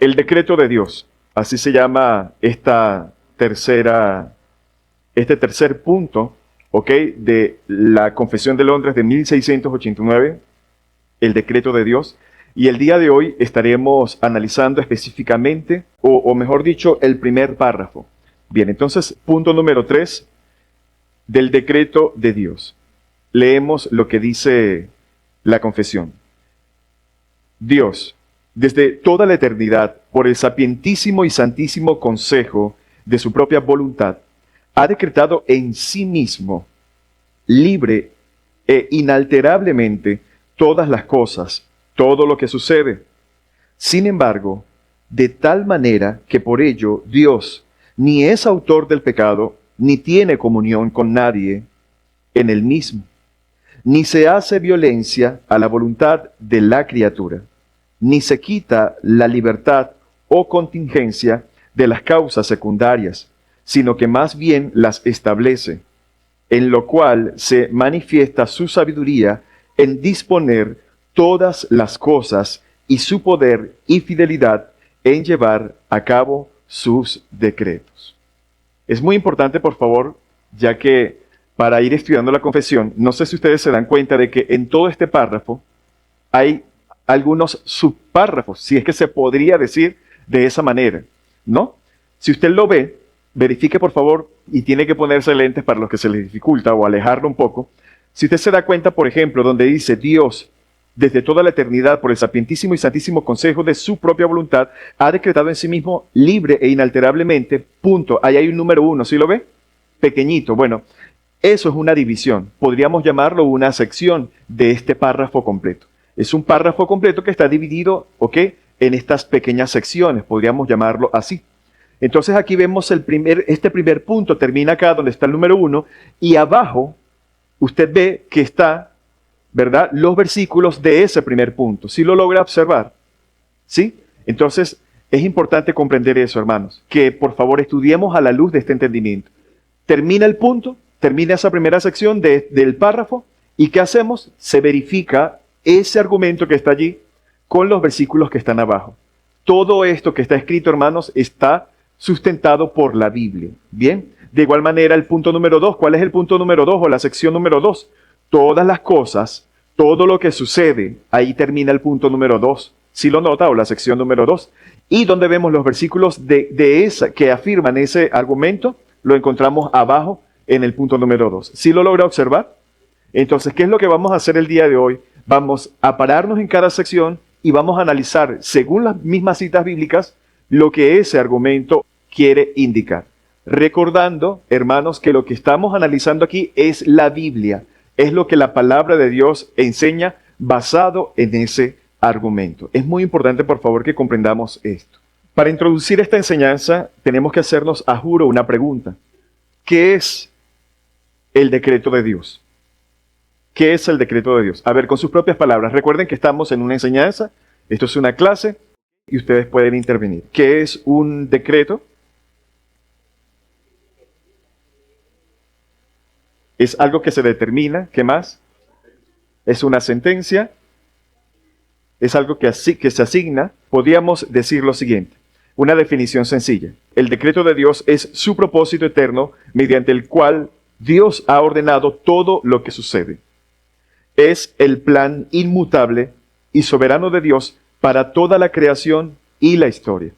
El decreto de Dios, así se llama este tercer punto, ¿ok? De la Confesión de Londres de 1689, el decreto de Dios. Y el día de hoy estaremos analizando específicamente, o mejor dicho, el primer párrafo. Bien, entonces, punto número 3 del decreto de Dios. Leemos lo que dice la confesión. Dios, desde toda la eternidad, por el sapientísimo y santísimo consejo de su propia voluntad, ha decretado en sí mismo, libre e inalterablemente, todas las cosas, todo lo que sucede. Sin embargo, de tal manera que por ello Dios ni es autor del pecado, ni tiene comunión con nadie en el mismo, ni se hace violencia a la voluntad de la criatura, ni se quita la libertad o contingencia de las causas secundarias, sino que más bien las establece, en lo cual se manifiesta su sabiduría en disponer todas las cosas y su poder y fidelidad en llevar a cabo sus decretos. Es muy importante, por favor, ya que para ir estudiando la confesión, no sé si ustedes se dan cuenta de que en todo este párrafo hay algunos subpárrafos, si es que se podría decir de esa manera, ¿no? Si usted lo ve, verifique por favor, y tiene que ponerse lentes para los que se les dificulta o alejarlo un poco. Si usted se da cuenta, por ejemplo, donde dice Dios, desde toda la eternidad, por el sapientísimo y santísimo consejo de su propia voluntad, ha decretado en sí mismo libre e inalterablemente, punto. Ahí hay un número 1, ¿sí lo ve? Pequeñito. Bueno, eso es una división. Podríamos llamarlo una sección de este párrafo completo. Es un párrafo completo que está dividido, ¿ok?, en estas pequeñas secciones, podríamos llamarlo así. Entonces aquí vemos este primer punto, termina acá donde está el número 1, y abajo usted ve que está, ¿verdad?, los versículos de ese primer punto. ¿Sí lo logra observar? ¿Sí? Entonces es importante comprender eso, hermanos, que por favor estudiemos a la luz de este entendimiento. Termina el punto, termina esa primera sección del párrafo, y ¿qué hacemos? Se verifica ese argumento que está allí con los versículos que están abajo. Todo esto que está escrito, hermanos, está sustentado por la Biblia. Bien, de igual manera el punto número 2, ¿cuál es el punto número 2 o la sección número 2? Todas las cosas, todo lo que sucede, ahí termina el punto número 2. ¿Sí lo nota? O la sección número 2. Y donde vemos los versículos de esa que afirman ese argumento, lo encontramos abajo en el punto número 2. ¿Sí lo logra observar? Entonces, ¿qué es lo que vamos a hacer el día de hoy? Vamos a pararnos en cada sección y vamos a analizar, según las mismas citas bíblicas, lo que ese argumento quiere indicar. Recordando, hermanos, que lo que estamos analizando aquí es la Biblia, es lo que la palabra de Dios enseña basado en ese argumento. Es muy importante, por favor, que comprendamos esto. Para introducir esta enseñanza, tenemos que hacernos, a juro, una pregunta. ¿Qué es el decreto de Dios? ¿Qué es el decreto de Dios? A ver, con sus propias palabras. Recuerden que estamos en una enseñanza, esto es una clase, y ustedes pueden intervenir. ¿Qué es un decreto? Es algo que se determina. ¿Qué más? Es una sentencia. Es algo que se asigna. Podríamos decir lo siguiente. Una definición sencilla. El decreto de Dios es su propósito eterno mediante el cual Dios ha ordenado todo lo que sucede. Es el plan inmutable y soberano de Dios para toda la creación y la historia.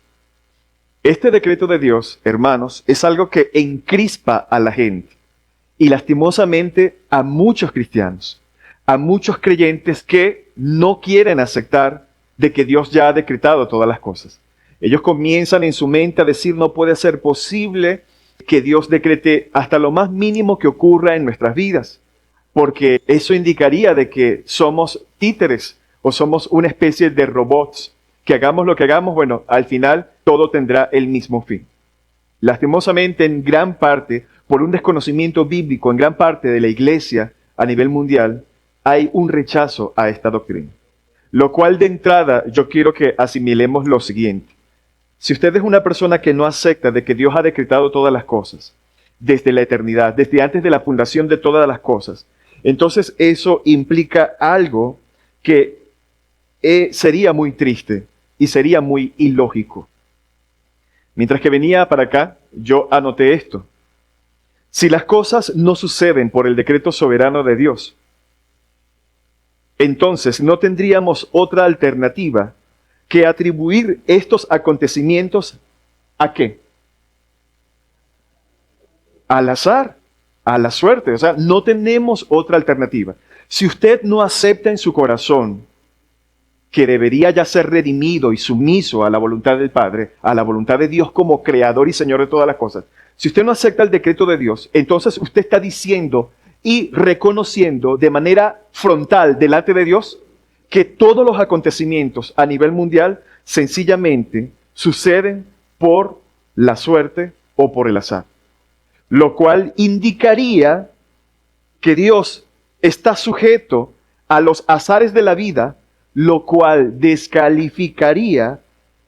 Este decreto de Dios, hermanos, es algo que encrispa a la gente y lastimosamente a muchos cristianos, a muchos creyentes que no quieren aceptar de que Dios ya ha decretado todas las cosas. Ellos comienzan en su mente a decir, no puede ser posible que Dios decrete hasta lo más mínimo que ocurra en nuestras vidas, porque eso indicaría de que somos títeres o somos una especie de robots, que hagamos lo que hagamos, bueno, al final todo tendrá el mismo fin. Lastimosamente, en gran parte, por un desconocimiento bíblico, en gran parte de la iglesia a nivel mundial, hay un rechazo a esta doctrina. Lo cual de entrada yo quiero que asimilemos lo siguiente. Si usted es una persona que no acepta de que Dios ha decretado todas las cosas, desde la eternidad, desde antes de la fundación de todas las cosas, entonces eso implica algo que sería muy triste y sería muy ilógico. Mientras que venía para acá, yo anoté esto. Si las cosas no suceden por el decreto soberano de Dios, entonces no tendríamos otra alternativa que atribuir estos acontecimientos ¿a qué? Al azar, a la suerte. O sea, no tenemos otra alternativa. Si usted no acepta en su corazón que debería ya ser redimido y sumiso a la voluntad del Padre, a la voluntad de Dios como creador y Señor de todas las cosas, si usted no acepta el decreto de Dios, entonces usted está diciendo y reconociendo de manera frontal delante de Dios que todos los acontecimientos a nivel mundial sencillamente suceden por la suerte o por el azar. Lo cual indicaría que Dios está sujeto a los azares de la vida, lo cual descalificaría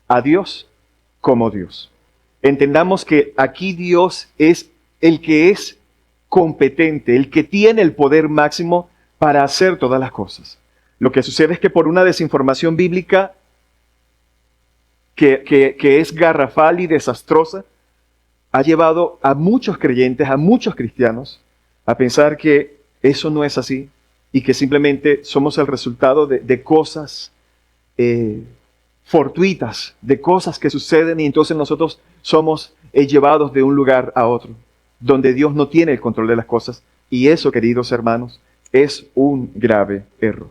a Dios como Dios. Entendamos que aquí Dios es el que es competente, el que tiene el poder máximo para hacer todas las cosas. Lo que sucede es que por una desinformación bíblica que es garrafal y desastrosa, ha llevado a muchos creyentes, a muchos cristianos, a pensar que eso no es así y que simplemente somos el resultado de cosas fortuitas, de cosas que suceden y entonces nosotros somos llevados de un lugar a otro, donde Dios no tiene el control de las cosas. Y eso, queridos hermanos, es un grave error.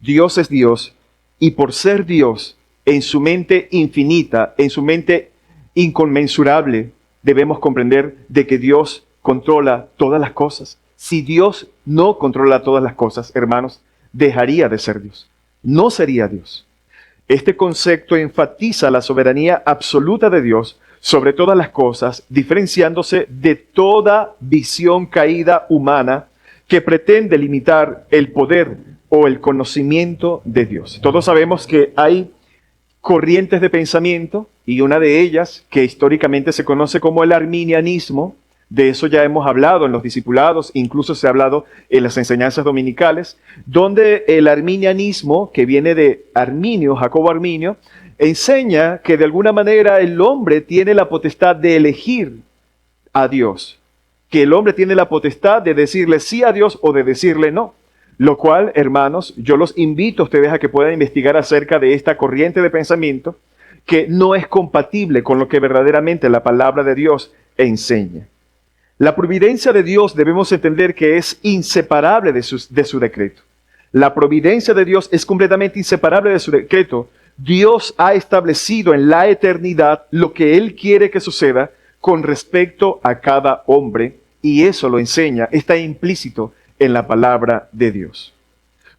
Dios es Dios y por ser Dios, en su mente infinita, en su mente inconmensurable, debemos comprender de que Dios controla todas las cosas. Si Dios no controla todas las cosas, hermanos, dejaría de ser Dios. No sería Dios. Este concepto enfatiza la soberanía absoluta de Dios sobre todas las cosas, diferenciándose de toda visión caída humana que pretende limitar el poder o el conocimiento de Dios. Todos sabemos que hay corrientes de pensamiento, y una de ellas, que históricamente se conoce como el arminianismo, de eso ya hemos hablado en los discipulados, incluso se ha hablado en las enseñanzas dominicales, donde el arminianismo, que viene de Arminio, Jacobo Arminio, enseña que de alguna manera el hombre tiene la potestad de elegir a Dios, que el hombre tiene la potestad de decirle sí a Dios o de decirle no. Lo cual, hermanos, yo los invito a ustedes a que puedan investigar acerca de esta corriente de pensamiento que no es compatible con lo que verdaderamente la palabra de Dios enseña. La providencia de Dios debemos entender que es inseparable de su decreto. La providencia de Dios es completamente inseparable de su decreto. Dios ha establecido en la eternidad lo que Él quiere que suceda con respecto a cada hombre, y eso lo enseña, está implícito en la palabra de Dios.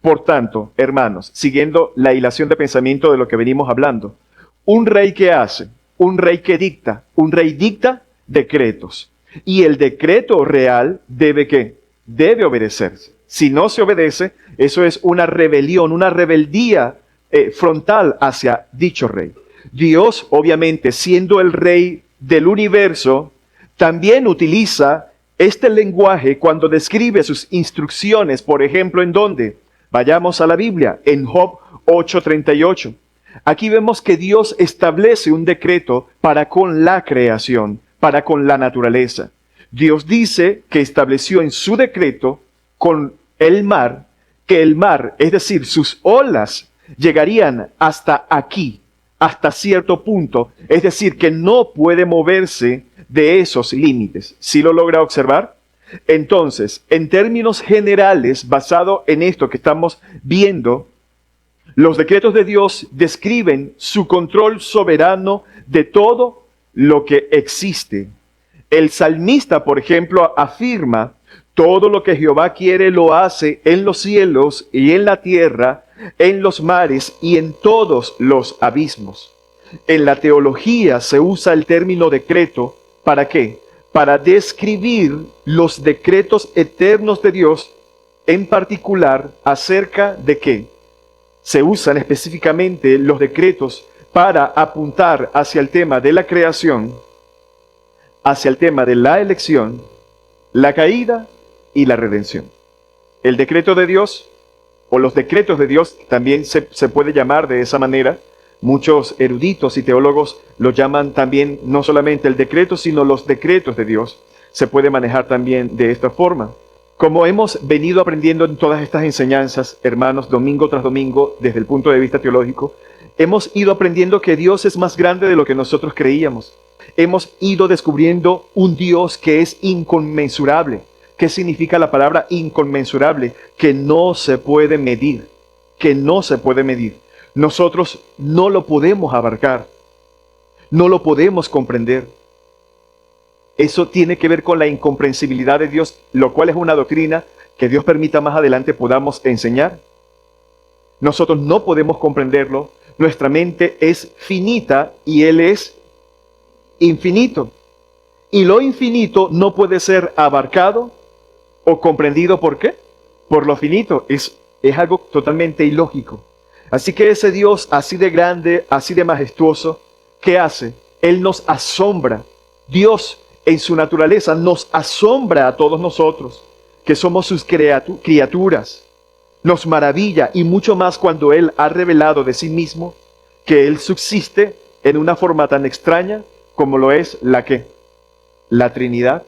Por tanto, hermanos, siguiendo la hilación de pensamiento de lo que venimos hablando, un rey que hace, un rey que dicta, un rey dicta decretos. Y el decreto real debe ¿qué? Debe obedecerse. Si no se obedece, eso es una rebelión, una rebeldía frontal hacia dicho rey. Dios, obviamente, siendo el rey del universo, también utiliza este lenguaje cuando describe sus instrucciones, por ejemplo, ¿en dónde? Vayamos a la Biblia, en Job 8:38. Aquí vemos que Dios establece un decreto para con la creación, para con la naturaleza. Dios dice que estableció en su decreto con el mar, que el mar, es decir, sus olas, llegarían hasta aquí, hasta cierto punto, es decir, que no puede moverse de esos límites. ¿Sí lo logra observar? Entonces, en términos generales, basado en esto que estamos viendo, los decretos de Dios describen su control soberano de todo lo que existe. El salmista, por ejemplo, afirma: todo lo que Jehová quiere lo hace en los cielos y en la tierra, en los mares y en todos los abismos. En la teología se usa el término decreto, ¿para qué? Para describir los decretos eternos de Dios, en particular acerca de qué. Se usan específicamente los decretos para apuntar hacia el tema de la creación, hacia el tema de la elección, la caída y la redención. El decreto de Dios, o los decretos de Dios, también se puede llamar de esa manera, Muchos eruditos y teólogos lo llaman también no solamente el decreto, sino los decretos de Dios. Se puede manejar también de esta forma. Como hemos venido aprendiendo en todas estas enseñanzas, hermanos, domingo tras domingo, desde el punto de vista teológico, hemos ido aprendiendo que Dios es más grande de lo que nosotros creíamos. Hemos ido descubriendo un Dios que es inconmensurable. ¿Qué significa la palabra inconmensurable? Que no se puede medir, que no se puede medir. Nosotros no lo podemos abarcar, no lo podemos comprender. Eso tiene que ver con la incomprensibilidad de Dios, lo cual es una doctrina que Dios permita más adelante podamos enseñar. Nosotros no podemos comprenderlo, nuestra mente es finita y Él es infinito. Y lo infinito no puede ser abarcado o comprendido. ¿Por qué? Por lo finito. Es algo totalmente ilógico. Así que ese Dios así de grande, así de majestuoso, ¿qué hace? Él nos asombra. Dios en su naturaleza nos asombra a todos nosotros, que somos sus criaturas. Nos maravilla, y mucho más cuando Él ha revelado de sí mismo que Él subsiste en una forma tan extraña como lo es la Trinidad.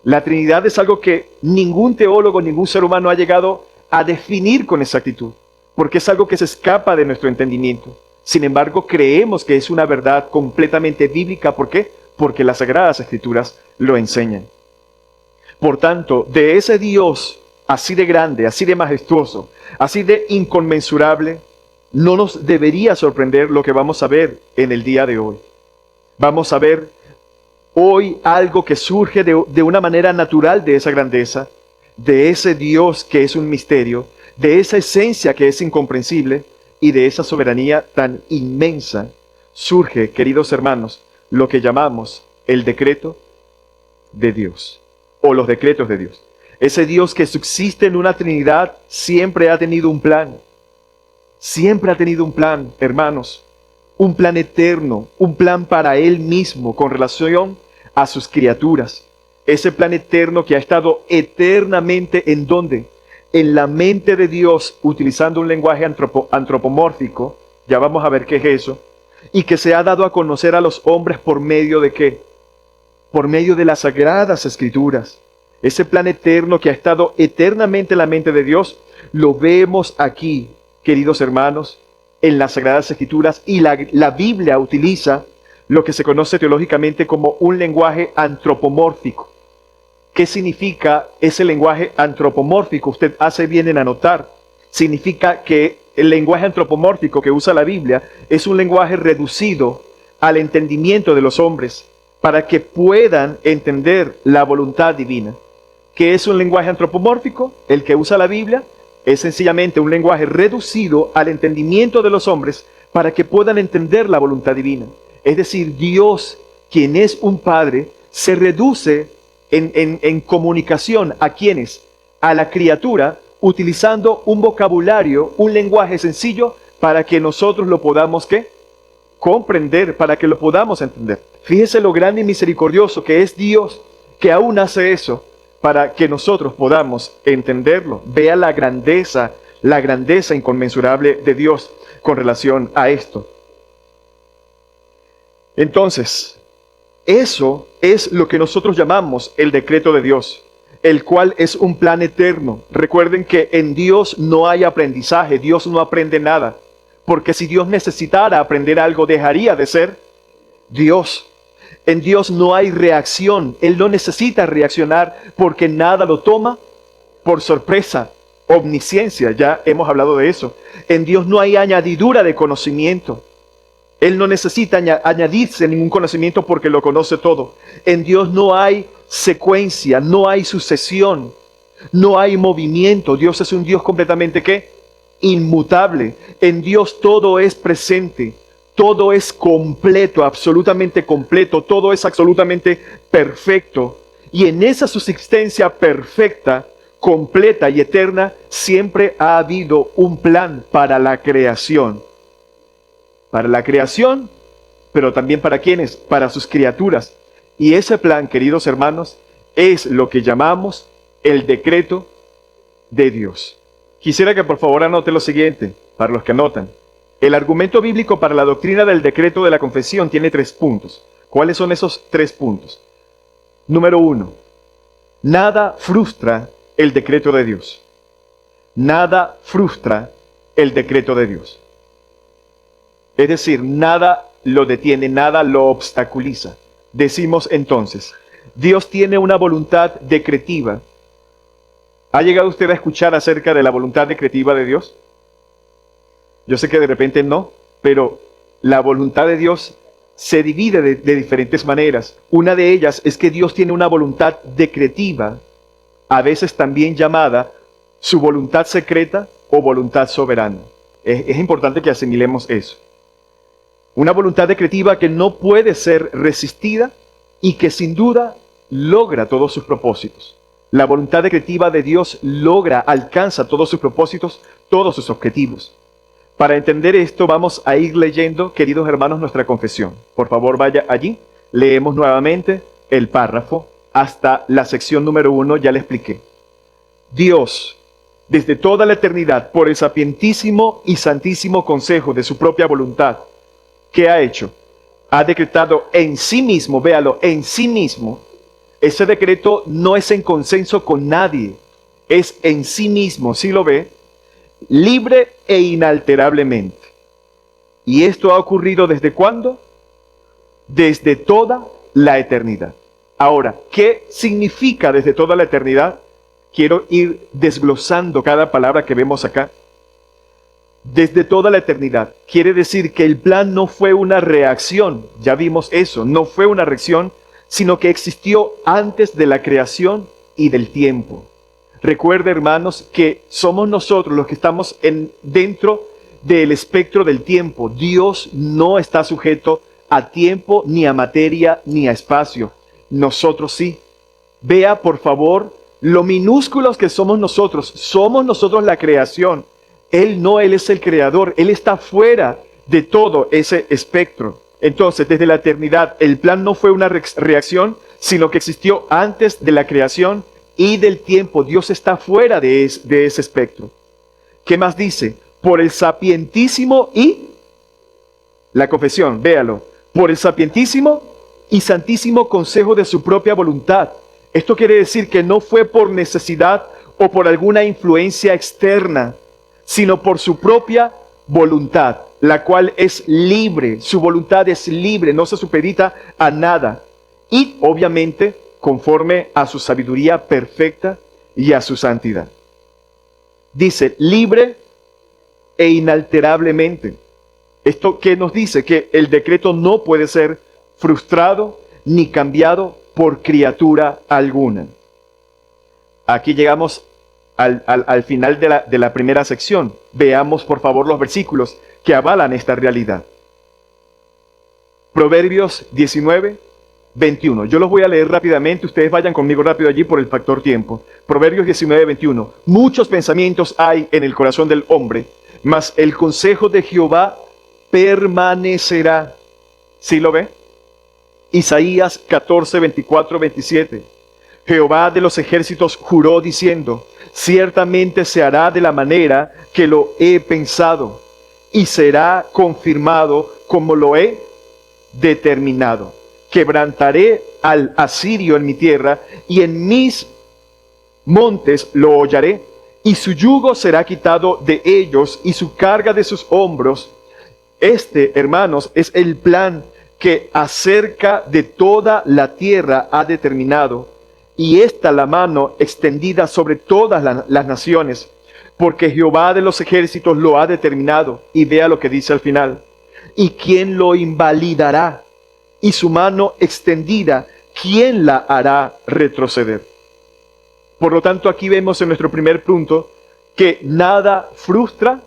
La Trinidad es algo que ningún teólogo, ningún ser humano ha llegado a definir con exactitud, porque es algo que se escapa de nuestro entendimiento. Sin embargo, creemos que es una verdad completamente bíblica. ¿Por qué? Porque las Sagradas Escrituras lo enseñan. Por tanto, de ese Dios así de grande, así de majestuoso, así de inconmensurable, no nos debería sorprender lo que vamos a ver en el día de hoy. Vamos a ver hoy algo que surge de una manera natural de esa grandeza, de ese Dios que es un misterio, de esa esencia que es incomprensible y de esa soberanía tan inmensa. Surge, queridos hermanos, lo que llamamos el decreto de Dios, o los decretos de Dios. Ese Dios que subsiste en una Trinidad siempre ha tenido un plan. Siempre ha tenido un plan, hermanos. Un plan eterno, un plan para Él mismo con relación a sus criaturas. Ese plan eterno que ha estado eternamente, ¿en dónde? En la mente de Dios, utilizando un lenguaje antropomórfico. Ya vamos a ver qué es eso. Y que se ha dado a conocer a los hombres por medio de ¿qué? Por medio de las Sagradas Escrituras. Ese plan eterno que ha estado eternamente en la mente de Dios, lo vemos aquí, queridos hermanos, en las Sagradas Escrituras. Y la Biblia utiliza lo que se conoce teológicamente como un lenguaje antropomórfico. ¿Qué significa ese lenguaje antropomórfico? Usted hace bien en anotar. Significa que el lenguaje antropomórfico que usa la Biblia es un lenguaje reducido al entendimiento de los hombres para que puedan entender la voluntad divina. ¿Qué es un lenguaje antropomórfico? El que usa la Biblia es sencillamente un lenguaje reducido al entendimiento de los hombres para que puedan entender la voluntad divina. Es decir, Dios, quien es un Padre, se reduce en comunicación a quienes, a la criatura, utilizando un vocabulario, un lenguaje sencillo para que nosotros lo podamos ¿qué? Comprender, para que lo podamos entender. Fíjese lo grande y misericordioso que es Dios, que aún hace eso para que nosotros podamos entenderlo. Vea la grandeza inconmensurable de Dios con relación a esto. Entonces, eso es lo que nosotros llamamos el decreto de Dios, el cual es un plan eterno. Recuerden que en Dios no hay aprendizaje, Dios no aprende nada, porque si Dios necesitara aprender algo, dejaría de ser Dios. En Dios no hay reacción, Él no necesita reaccionar porque nada lo toma por sorpresa, omnisciencia, ya hemos hablado de eso. En Dios no hay añadidura de conocimiento. Él no necesita añadirse ningún conocimiento porque lo conoce todo. En Dios no hay secuencia, no hay sucesión, no hay movimiento. Dios es un Dios completamente ¿qué? Inmutable. En Dios todo es presente, todo es completo, absolutamente completo, todo es absolutamente perfecto. Y en esa subsistencia perfecta, completa y eterna, siempre ha habido un plan para la creación. Para la creación, pero también para ¿quiénes? Para sus criaturas. Y ese plan, queridos hermanos, es lo que llamamos el decreto de Dios. Quisiera que por favor anote lo siguiente, para los que anotan. El argumento bíblico para la doctrina del decreto de la confesión tiene 3 puntos. ¿Cuáles son esos 3 puntos? Número 1. Nada frustra el decreto de Dios. Nada frustra el decreto de Dios. Es decir, nada lo detiene, nada lo obstaculiza. Decimos entonces, Dios tiene una voluntad decretiva. ¿Ha llegado usted a escuchar acerca de la voluntad decretiva de Dios? Yo sé que de repente no, pero la voluntad de Dios se divide de diferentes maneras. Una de ellas es que Dios tiene una voluntad decretiva, a veces también llamada su voluntad secreta o voluntad soberana. Es importante que asimilemos eso. Una voluntad decretiva que no puede ser resistida y que sin duda logra todos sus propósitos. La voluntad decretiva de Dios alcanza todos sus propósitos, todos sus objetivos. Para entender esto vamos a ir leyendo, queridos hermanos, nuestra confesión. Por favor, vaya allí. Leemos nuevamente el párrafo hasta la sección número 1, ya le expliqué. Dios, desde toda la eternidad, por el sapientísimo y santísimo consejo de su propia voluntad, ¿qué ha hecho? Ha decretado en sí mismo, véalo, en sí mismo. Ese decreto no es en consenso con nadie, es en sí mismo, ¿sí lo ve? Libre e inalterablemente. ¿Y esto ha ocurrido desde cuándo? Desde toda la eternidad. Ahora, ¿qué significa desde toda la eternidad? Quiero ir desglosando cada palabra que vemos acá. Desde toda la eternidad. Quiere decir que el plan no fue una reacción, ya vimos eso, no fue una reacción, sino que existió antes de la creación y del tiempo. Recuerda, hermanos, que somos nosotros los que estamos dentro del espectro del tiempo. Dios no está sujeto a tiempo, ni a materia, ni a espacio. Nosotros sí. Vea, por favor, lo minúsculos que somos nosotros la creación. Él es el creador, Él está fuera de todo ese espectro. Entonces, desde la eternidad, el plan no fue una reacción, sino que existió antes de la creación y del tiempo. Dios está fuera de ese espectro. ¿Qué más dice? Por el sapientísimo y la confesión, véalo, por el sapientísimo y santísimo consejo de su propia voluntad. Esto quiere decir que no fue por necesidad o por alguna influencia externa, sino por su propia voluntad, la cual es libre. Su voluntad es libre, no se supedita a nada. Y obviamente conforme a su sabiduría perfecta y a su santidad. Dice, libre e inalterablemente. ¿Esto qué nos dice? Que el decreto no puede ser frustrado ni cambiado por criatura alguna. Aquí llegamos al final de la primera sección. Veamos por favor los versículos que avalan esta realidad. Proverbios 19, 21. Yo los voy a leer rápidamente, ustedes vayan conmigo rápido allí por el factor tiempo. Proverbios 19, 21. Muchos pensamientos hay en el corazón del hombre, mas el consejo de Jehová permanecerá. ¿Sí lo ve? Isaías 14, 24, 27. Jehová de los ejércitos juró diciendo, ciertamente se hará de la manera que lo he pensado, y será confirmado como lo he determinado. Quebrantaré al asirio en mi tierra, y en mis montes lo hollaré, y su yugo será quitado de ellos, y su carga de sus hombros. Este, hermanos, es el plan que acerca de toda la tierra ha determinado, y esta la mano extendida sobre todas las naciones, porque Jehová de los ejércitos lo ha determinado. Y vea lo que dice al final. ¿Y quién lo invalidará? Y su mano extendida, ¿quién la hará retroceder? Por lo tanto, aquí vemos en nuestro primer punto que nada frustra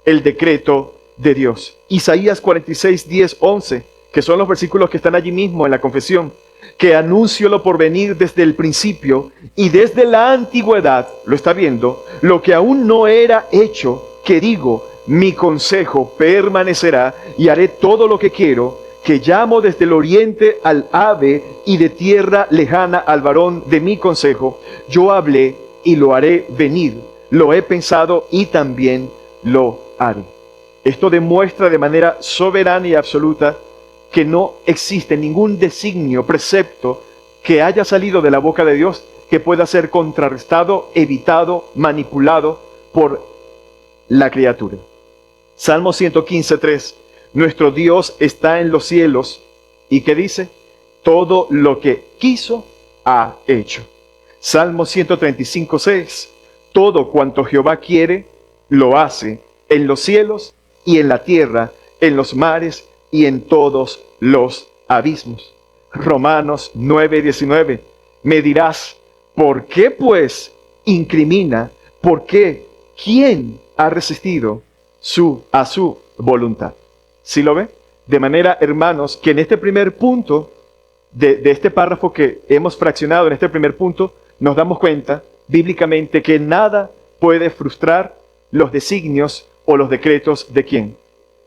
el decreto de Dios. Isaías 46, 10, 11, que son los versículos que están allí mismo en la confesión, que anuncio lo por venir desde el principio y desde la antigüedad, lo está viendo, lo que aún no era hecho, que digo, mi consejo permanecerá y haré todo lo que quiero, que llamo desde el oriente al ave y de tierra lejana al varón de mi consejo. Yo hablé y lo haré venir, lo he pensado y también lo haré. Esto demuestra de manera soberana y absoluta que no existe ningún designio, precepto que haya salido de la boca de Dios que pueda ser contrarrestado, evitado, manipulado por la criatura. Salmo 115:3. Nuestro Dios está en los cielos. ¿Y qué dice? Todo lo que quiso ha hecho. Salmo 135:6. Todo cuanto Jehová quiere, lo hace en los cielos y en la tierra, en los mares y en todos los abismos. Romanos 9:19. Me dirás, ¿por qué pues incrimina? ¿Por qué? ¿Quién ha resistido a su voluntad? ¿Sí lo ve? De manera, hermanos, que en este primer punto de este párrafo que hemos fraccionado, en este primer punto, nos damos cuenta bíblicamente que nada puede frustrar los designios o los decretos de ¿quién?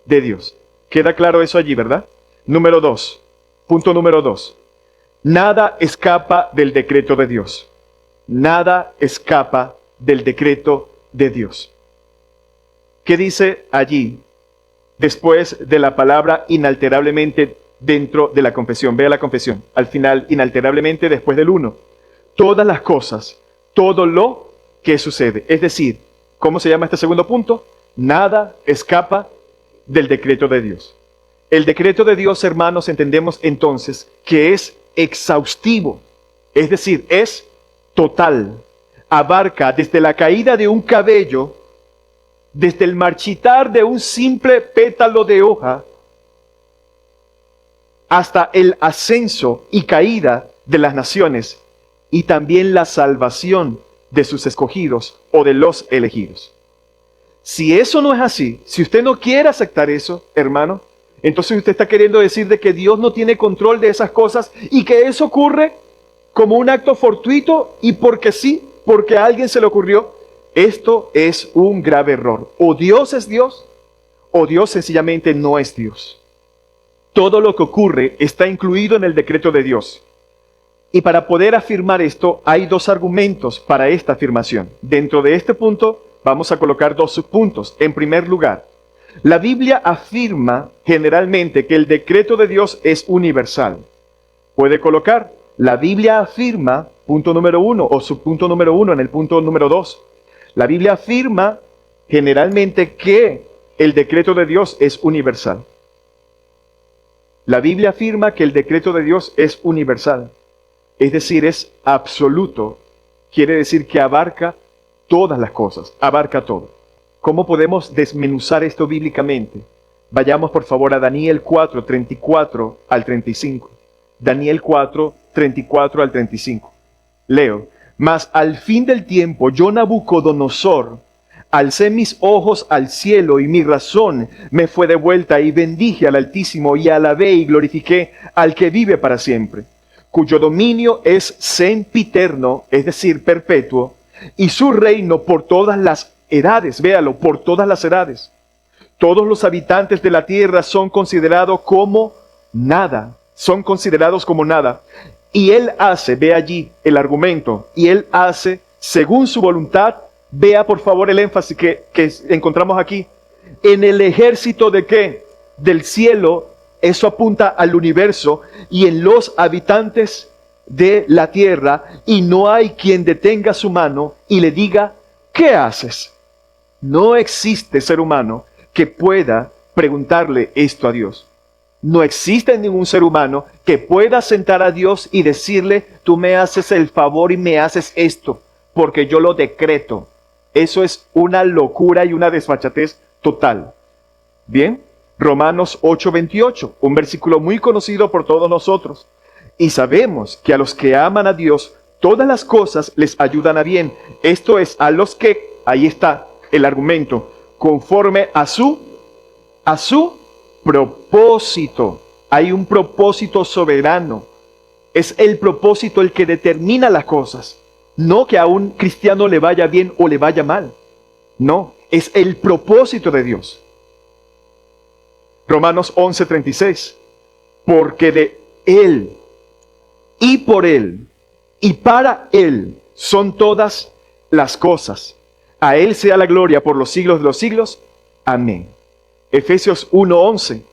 De Dios. ¿Queda claro eso allí, verdad? Punto número 2. Nada escapa del decreto de Dios. Nada escapa del decreto de Dios. ¿Qué dice allí después de la palabra inalterablemente dentro de la confesión? Vea la confesión. Al final, inalterablemente después del 1. Todas las cosas, todo lo que sucede. Es decir, ¿cómo se llama este segundo punto? Nada escapa del decreto de Dios. El decreto de Dios, hermanos, entendemos entonces que es exhaustivo. Es decir, es total. Abarca desde la caída de un cabello, desde el marchitar de un simple pétalo de hoja, hasta el ascenso y caída de las naciones, y también la salvación de sus escogidos o de los elegidos. Si eso no es así, si usted no quiere aceptar eso, hermano, entonces usted está queriendo decir de que Dios no tiene control de esas cosas y que eso ocurre como un acto fortuito y porque sí, porque a alguien se le ocurrió. Esto es un grave error. O Dios es Dios, o Dios sencillamente no es Dios. Todo lo que ocurre está incluido en el decreto de Dios. Y para poder afirmar esto, hay dos argumentos para esta afirmación. Dentro de este punto, vamos a colocar dos subpuntos. En primer lugar, la Biblia afirma generalmente que el decreto de Dios es universal. Puede colocar, la Biblia afirma, punto número 1, o subpunto número 1 en el punto número 2. La Biblia afirma generalmente que el decreto de Dios es universal. La Biblia afirma que el decreto de Dios es universal. Es decir, es absoluto. Quiere decir que abarca todas las cosas, abarca todo. ¿Cómo podemos desmenuzar esto bíblicamente? Vayamos por favor a Daniel 4, 34 al 35. Daniel 4, 34 al 35. Leo. Mas al fin del tiempo, yo Nabucodonosor, alcé mis ojos al cielo y mi razón me fue devuelta y bendije al Altísimo y alabé y glorifiqué al que vive para siempre, cuyo dominio es sempiterno, es decir, perpetuo, y su reino por todas las edades, véalo, por todas las edades. Todos los habitantes de la tierra son considerados como nada, son considerados como nada. Y Él hace, ve allí el argumento, y Él hace según su voluntad. Vea por favor el énfasis que encontramos aquí. En el ejército de ¿qué? Del cielo, eso apunta al universo, y en los habitantes de la tierra, y no hay quien detenga su mano y le diga, ¿qué haces? No existe ser humano que pueda preguntarle esto a Dios. No existe ningún ser humano que pueda sentar a Dios y decirle, tú me haces el favor y me haces esto, porque yo lo decreto. Eso es una locura y una desfachatez total. Bien, Romanos 8:28, un versículo muy conocido por todos nosotros. Y sabemos que a los que aman a Dios, todas las cosas les ayudan a bien. Esto es, a los que, ahí está el argumento, conforme a su propósito. Hay un propósito soberano. Es el propósito el que determina las cosas. No que a un cristiano le vaya bien o le vaya mal. No, es el propósito de Dios. Romanos 11:36. Porque de Él, y por Él, y para Él son todas las cosas. A Él sea la gloria por los siglos de los siglos. Amén. Efesios 1:11.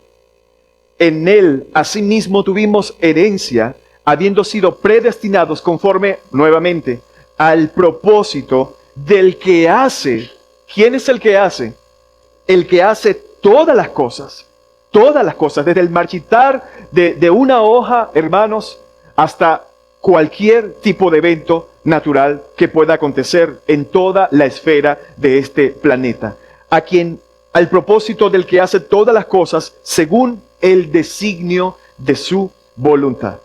En él asimismo tuvimos herencia, habiendo sido predestinados conforme, nuevamente, al propósito del que hace. ¿Quién es el que hace? El que hace todas las cosas, desde el marchitar de una hoja, hermanos, hasta cualquier tipo de evento natural que pueda acontecer en toda la esfera de este planeta. Al propósito del que hace todas las cosas según el designio de su voluntad.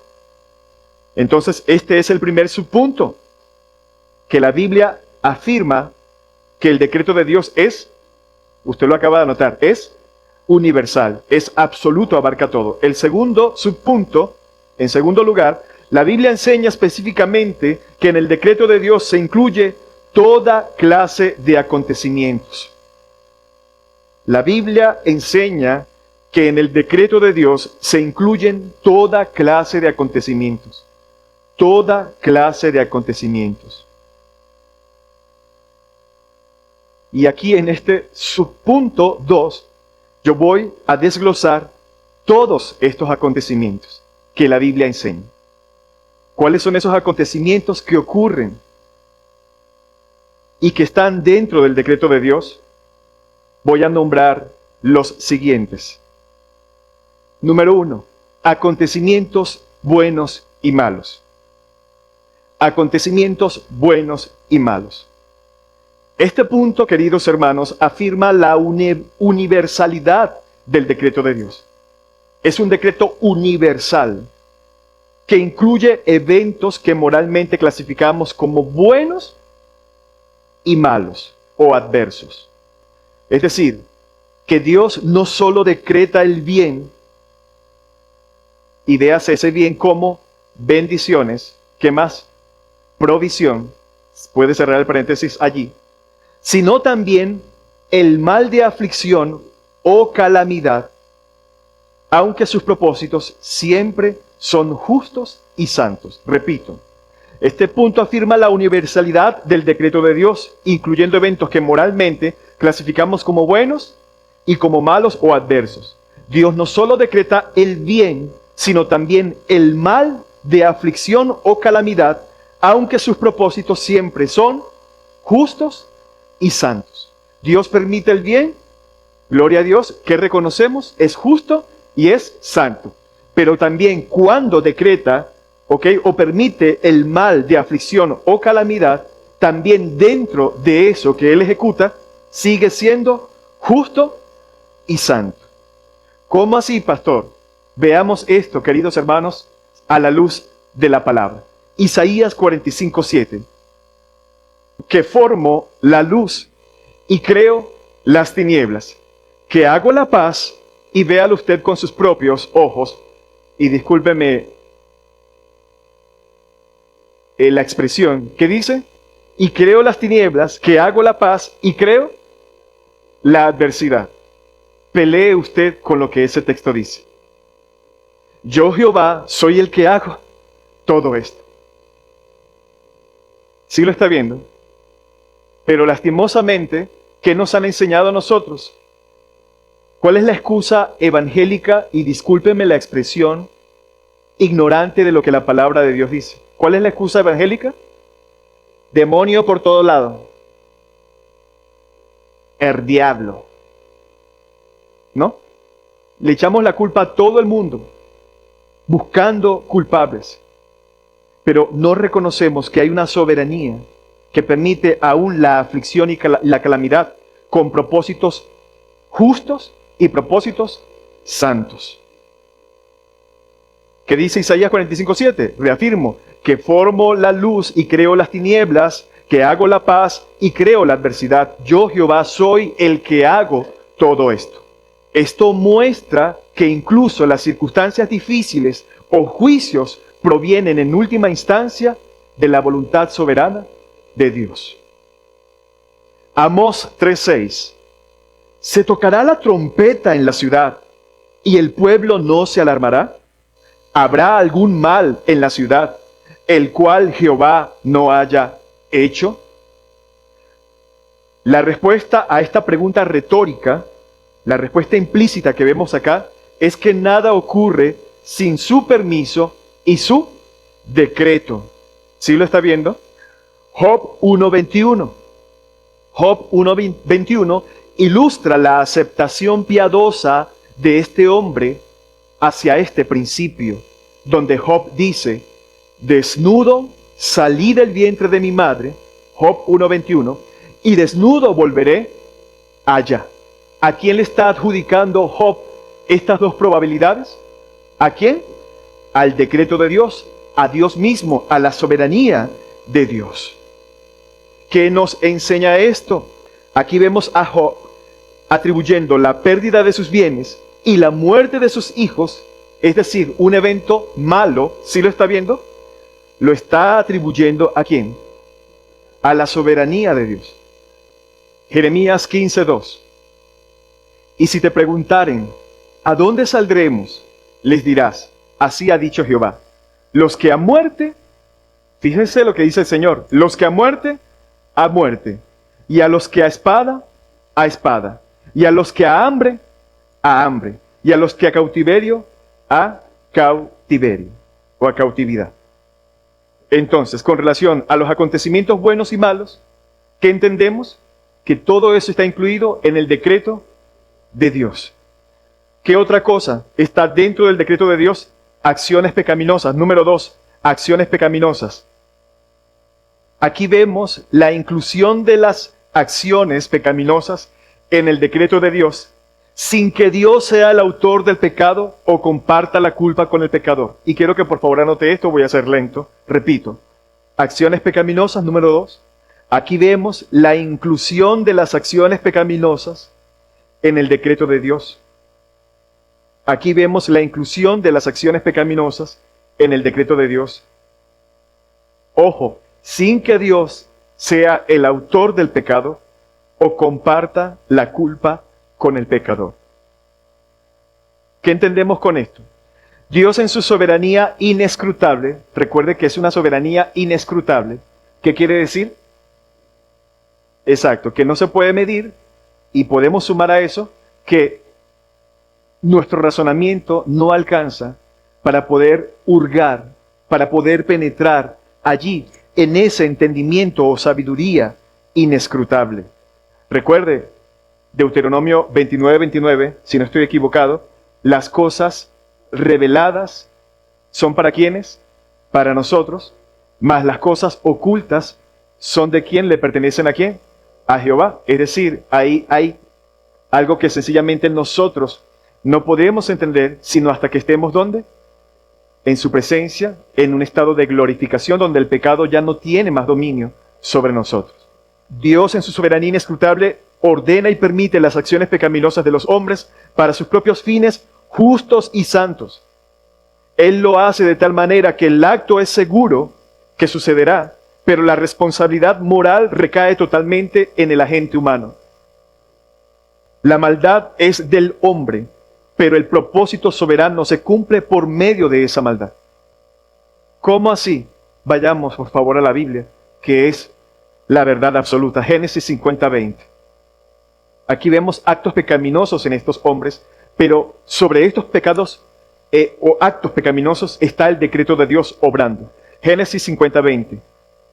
Entonces, este es el primer subpunto, que la Biblia afirma que el decreto de Dios es, usted lo acaba de anotar, es universal, es absoluto, abarca todo. El segundo subpunto, en segundo lugar, la Biblia enseña específicamente que en el decreto de Dios se incluye toda clase de acontecimientos. La Biblia enseña que en el decreto de Dios se incluyen toda clase de acontecimientos. Toda clase de acontecimientos. Y aquí en este subpunto 2, yo voy a desglosar todos estos acontecimientos que la Biblia enseña. ¿Cuáles son esos acontecimientos que ocurren y que están dentro del decreto de Dios? Voy a nombrar los siguientes. Número 1, acontecimientos buenos y malos. Acontecimientos buenos y malos. Este punto, queridos hermanos, afirma la universalidad del decreto de Dios. Es un decreto universal que incluye eventos que moralmente clasificamos como buenos y malos o adversos. Es decir, que Dios no solo decreta el bien y véase ese bien como bendiciones, ¿qué más? Provisión, puede cerrar el paréntesis allí, sino también el mal de aflicción o calamidad, aunque sus propósitos siempre son justos y santos. Repito, este punto afirma la universalidad del decreto de Dios, incluyendo eventos que moralmente clasificamos como buenos y como malos o adversos. Dios no solo decreta el bien, sino también el mal de aflicción o calamidad, aunque sus propósitos siempre son justos y santos. Dios permite el bien, gloria a Dios, que reconocemos es justo y es santo. Pero también cuando decreta, o permite el mal de aflicción o calamidad, también dentro de eso que Él ejecuta, sigue siendo justo y santo. ¿Cómo así, pastor? Veamos esto, queridos hermanos, a la luz de la palabra. Isaías 45:7. Que formo la luz y creo las tinieblas, que hago la paz y véalo usted con sus propios ojos. Y discúlpeme la expresión que dice, y creo las tinieblas, que hago la paz y creo la adversidad. Pelee usted con lo que ese texto dice. Yo, Jehová, soy el que hago todo esto. ¿Sí lo está viendo? Pero lastimosamente, ¿qué nos han enseñado a nosotros? ¿Cuál es la excusa evangélica, y discúlpeme la expresión, ignorante de lo que la palabra de Dios dice? ¿Cuál es la excusa evangélica? Demonio por todo lado. El diablo. ¿No? Le echamos la culpa a todo el mundo, buscando culpables. Pero no reconocemos que hay una soberanía que permite aún la aflicción y la calamidad con propósitos justos y propósitos santos. ¿Qué dice Isaías 45:7? Reafirmo, que formo la luz y creo las tinieblas, que hago la paz y creo la adversidad. Yo, Jehová, soy el que hago todo esto. Esto muestra que incluso las circunstancias difíciles o juicios provienen en última instancia de la voluntad soberana de Dios. Amós 3:6. ¿Se tocará la trompeta en la ciudad y el pueblo no se alarmará? ¿Habrá algún mal en la ciudad, el cual Jehová no haya hecho? La respuesta a esta pregunta retórica La respuesta implícita que vemos acá es que nada ocurre sin su permiso y su decreto. ¿Sí lo está viendo? Job 1:21. Job 1:21 ilustra la aceptación piadosa de este hombre hacia este principio, donde Job dice: desnudo salí del vientre de mi madre, Job 1:21, y desnudo volveré allá. ¿A quién le está adjudicando Job estas dos probabilidades? ¿A quién? Al decreto de Dios, a Dios mismo, a la soberanía de Dios. ¿Qué nos enseña esto? Aquí vemos a Job atribuyendo la pérdida de sus bienes y la muerte de sus hijos, es decir, un evento malo. ¿Sí lo está viendo? Lo está atribuyendo ¿a quién? A la soberanía de Dios. Jeremías 15:2. Y si te preguntaren, ¿a dónde saldremos? Les dirás, así ha dicho Jehová, los que a muerte, fíjense lo que dice el Señor, los que a muerte, y a los que a espada, y a los que a hambre, y a los que a cautiverio, a cautiverio, o a cautividad. Entonces, con relación a los acontecimientos buenos y malos, ¿qué entendemos? Que todo eso está incluido en el decreto de Dios. ¿Qué otra cosa está dentro del decreto de Dios? Acciones pecaminosas. Número 2, acciones pecaminosas. Aquí vemos la inclusión de las acciones pecaminosas en el decreto de Dios, sin que Dios sea el autor del pecado o comparta la culpa con el pecador. Y quiero que por favor anote esto, voy a ser lento. Repito, acciones pecaminosas, número 2. Aquí vemos la inclusión de las acciones pecaminosas en el decreto de Dios. Aquí vemos la inclusión de las acciones pecaminosas en el decreto de Dios. Ojo, sin que Dios sea el autor del pecado o comparta la culpa con el pecador. ¿Qué entendemos con esto? Dios en su soberanía inescrutable, recuerde que es una soberanía inescrutable. ¿Qué quiere decir? Exacto, que no se puede medir, y podemos sumar a eso que nuestro razonamiento no alcanza para poder hurgar, para poder penetrar allí en ese entendimiento o sabiduría inescrutable. Recuerde, Deuteronomio 29:29, si no estoy equivocado, las cosas reveladas son para quienes, para nosotros, mas las cosas ocultas son de quién, le pertenecen a quién, a Jehová. Es decir, ahí hay algo que sencillamente nosotros no podemos entender sino hasta que estemos ¿dónde? En su presencia, en un estado de glorificación donde el pecado ya no tiene más dominio sobre nosotros. Dios en su soberanía inescrutable ordena y permite las acciones pecaminosas de los hombres para sus propios fines justos y santos. Él lo hace de tal manera que el acto es seguro que sucederá, pero la responsabilidad moral recae totalmente en el agente humano. La maldad es del hombre, pero el propósito soberano se cumple por medio de esa maldad. ¿Cómo así? Vayamos por favor a la Biblia, que es la verdad absoluta. Génesis 50:20. Aquí vemos actos pecaminosos en estos hombres, pero sobre estos pecados o actos pecaminosos está el decreto de Dios obrando. Génesis 50:20.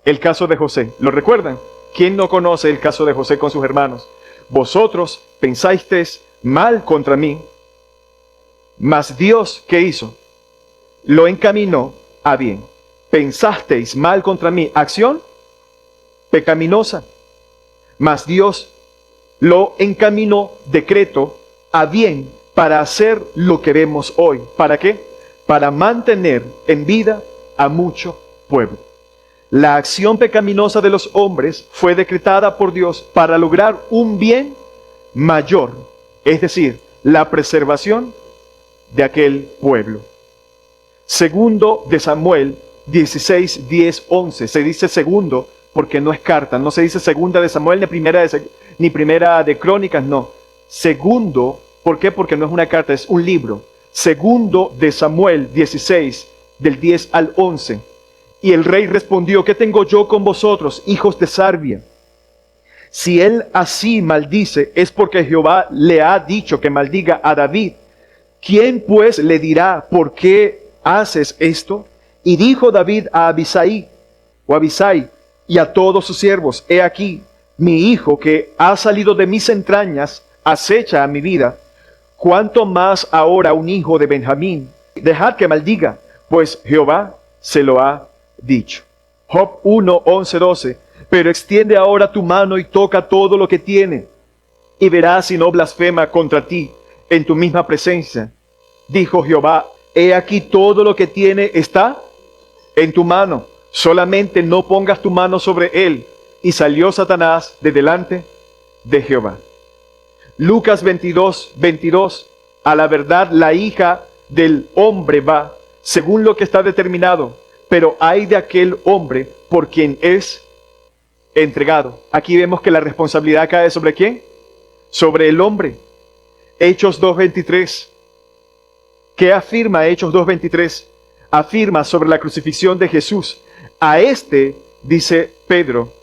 El caso de José. ¿Lo recuerdan? ¿Quién no conoce el caso de José con sus hermanos? Vosotros pensasteis mal contra mí, mas Dios, ¿qué hizo? Lo encaminó a bien. Pensasteis mal contra mí. Acción pecaminosa. Mas Dios lo encaminó, decreto, a bien para hacer lo que vemos hoy. ¿Para qué? Para mantener en vida a mucho pueblo. La acción pecaminosa de los hombres fue decretada por Dios para lograr un bien mayor, es decir, la preservación de aquel pueblo. Segundo de Samuel 16:10-11. Se dice segundo porque no es carta, no se dice segunda de Samuel ni primera de Crónicas, no. Segundo, ¿por qué? Porque no es una carta, es un libro. Segundo de Samuel 16, del 10 al 11. Y el rey respondió: ¿qué tengo yo con vosotros, hijos de Sarbia? Si él así maldice, es porque Jehová le ha dicho que maldiga a David. ¿Quién pues le dirá por qué haces esto? Y dijo David a Abisai y a todos sus siervos: he aquí, mi hijo que ha salido de mis entrañas acecha a mi vida. ¿Cuánto más ahora un hijo de Benjamín? Dejad que maldiga, pues Jehová se lo ha dicho. Job 1, 11, 12. Pero extiende ahora tu mano y toca todo lo que tiene, y verás si no blasfema contra ti en tu misma presencia. Dijo Jehová: he aquí todo lo que tiene está en tu mano, solamente no pongas tu mano sobre él. Y salió Satanás de delante de Jehová. Lucas 22, 22. A la verdad la hija del hombre va según lo que está determinado, pero ay de aquel hombre por quien es entregado. Aquí vemos que la responsabilidad cae ¿sobre quién? Sobre el hombre. Hechos 2:23. ¿Qué afirma Hechos 2:23? Afirma sobre la crucifixión de Jesús. A este, dice Pedro,